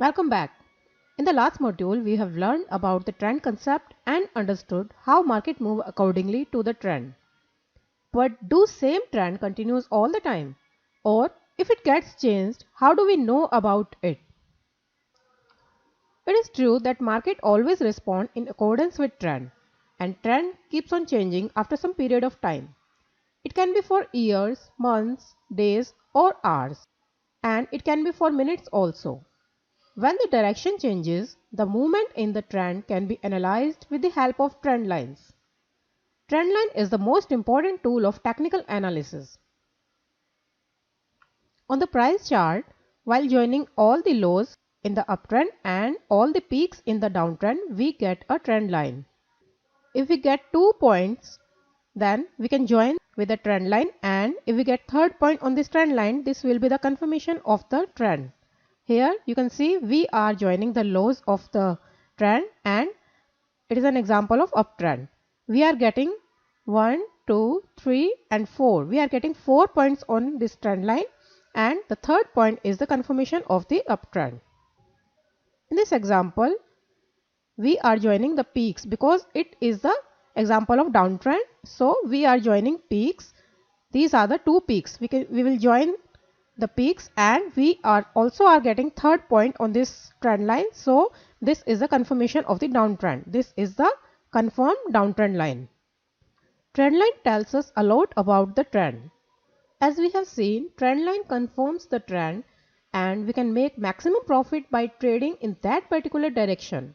Welcome back. In the last module, we have learned about the trend concept and understood how market move accordingly to the trend. But do same trend continues all the time? Or if it gets changed, how do we know about it? It is true that market always respond in accordance with trend, and trend keeps on changing after some period of time. It can be for years, months, days or hours, and it can be for minutes also. When the direction changes, the movement in the trend can be analyzed with the help of trend lines. Trend line is the most important tool of technical analysis. On the price chart, while joining all the lows in the uptrend and all the peaks in the downtrend, we get a trend line. If we get 2 points, then we can join with the trend line, and if we get third point on this trend line, this will be the confirmation of the trend. Here you can see we are joining the lows of the trend and it is an example of uptrend. We are getting 1, 2, 3 and 4. We are getting 4 points on this trend line and the third point is the confirmation of the uptrend. In this example, we are joining the peaks because it is the example of downtrend. So we are joining peaks. These are the two peaks. We will join the peaks and we are also getting third point on this trend line. So this is the confirmation of the downtrend. This is the confirmed downtrend line. Trend line tells us a lot about the trend. As we have seen, trend line confirms the trend and we can make maximum profit by trading in that particular direction.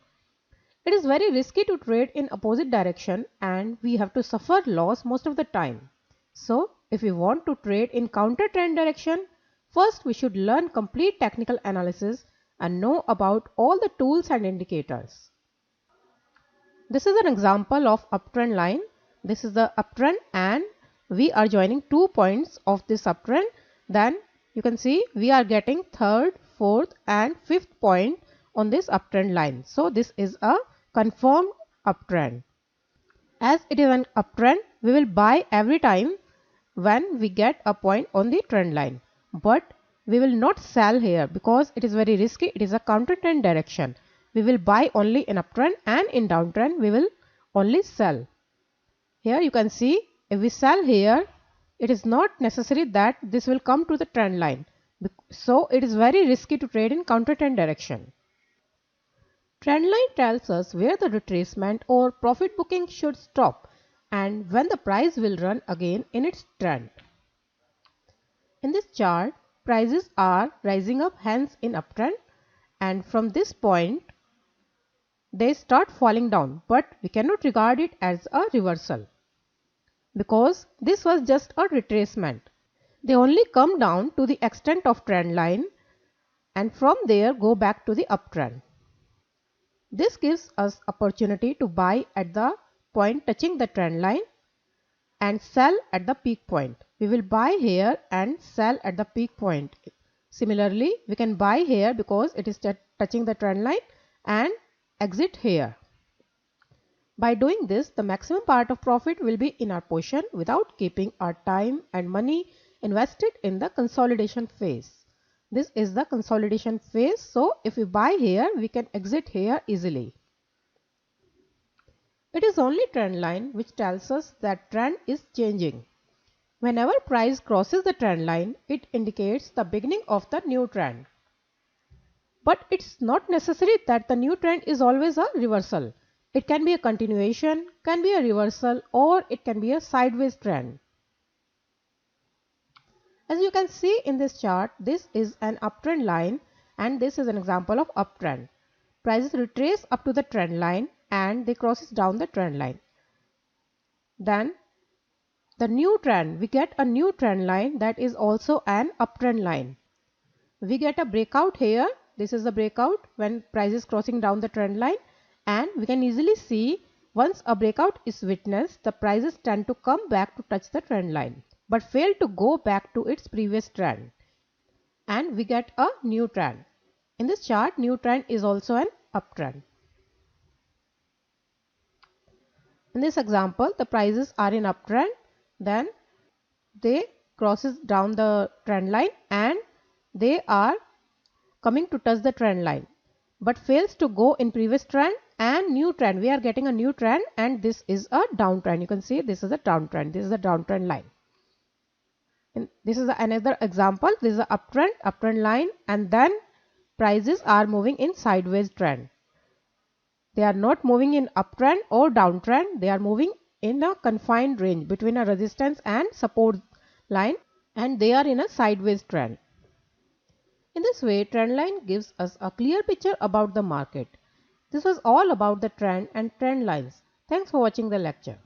It is very risky to trade in opposite direction and we have to suffer loss most of the time. So if we want to trade in counter trend direction, first we should learn complete technical analysis and know about all the tools and indicators. This is an example of uptrend line. This is the uptrend and we are joining 2 points of this uptrend. Then you can see we are getting third, fourth and fifth point on this uptrend line. So this is a confirmed uptrend. As it is an uptrend, we will buy every time when we get a point on the trend line. But we will not sell here because it is very risky. It is a counter trend direction. We will buy only in uptrend and in downtrend we will only sell. Here you can see if we sell here, it is not necessary that this will come to the trend line. So it is very risky to trade in counter trend direction. Trend line tells us where the retracement or profit booking should stop and when the price will run again in its trend. In this chart, prices are rising up hence in uptrend and from this point they start falling down, but we cannot regard it as a reversal because this was just a retracement. They only come down to the extent of trend line and from there go back to the uptrend. This gives us opportunity to buy at the point touching the trend line and sell at the peak point. We will buy here and sell at the peak point. Similarly, we can buy here because it is touching the trend line and exit here. By doing this, the maximum part of profit will be in our portion without keeping our time and money invested in the consolidation phase. This is the consolidation phase. So if we buy here, we can exit here easily. It is only trend line which tells us that trend is changing. Whenever price crosses the trend line, it indicates the beginning of the new trend. But it's not necessary that the new trend is always a reversal. It can be a continuation, can be a reversal, or it can be a sideways trend. As you can see in this chart, this is an uptrend line and this is an example of uptrend. Prices retrace up to the trend line and they crosses down the trend line. Then the new trend, we get a new trend line that is also an uptrend line. We get a breakout here. This is the breakout when price is crossing down the trend line and we can easily see once a breakout is witnessed, the prices tend to come back to touch the trend line but fail to go back to its previous trend and we get a new trend. In this chart, new trend is also an uptrend. In this example, the prices are in uptrend, then they crosses down the trend line and they are coming to touch the trend line. but fails to go in previous trend and new trend. We are getting a new trend and this is a downtrend. You can see this is a downtrend. This is a downtrend line. And this is another example. This is a uptrend line, and then prices are moving in sideways trend. They are not moving in uptrend or downtrend. They are moving in a confined range between a resistance and support line, and they are in a sideways trend. In this way, trend line gives us a clear picture about the market. This was all about the trend and trend lines. Thanks for watching the lecture.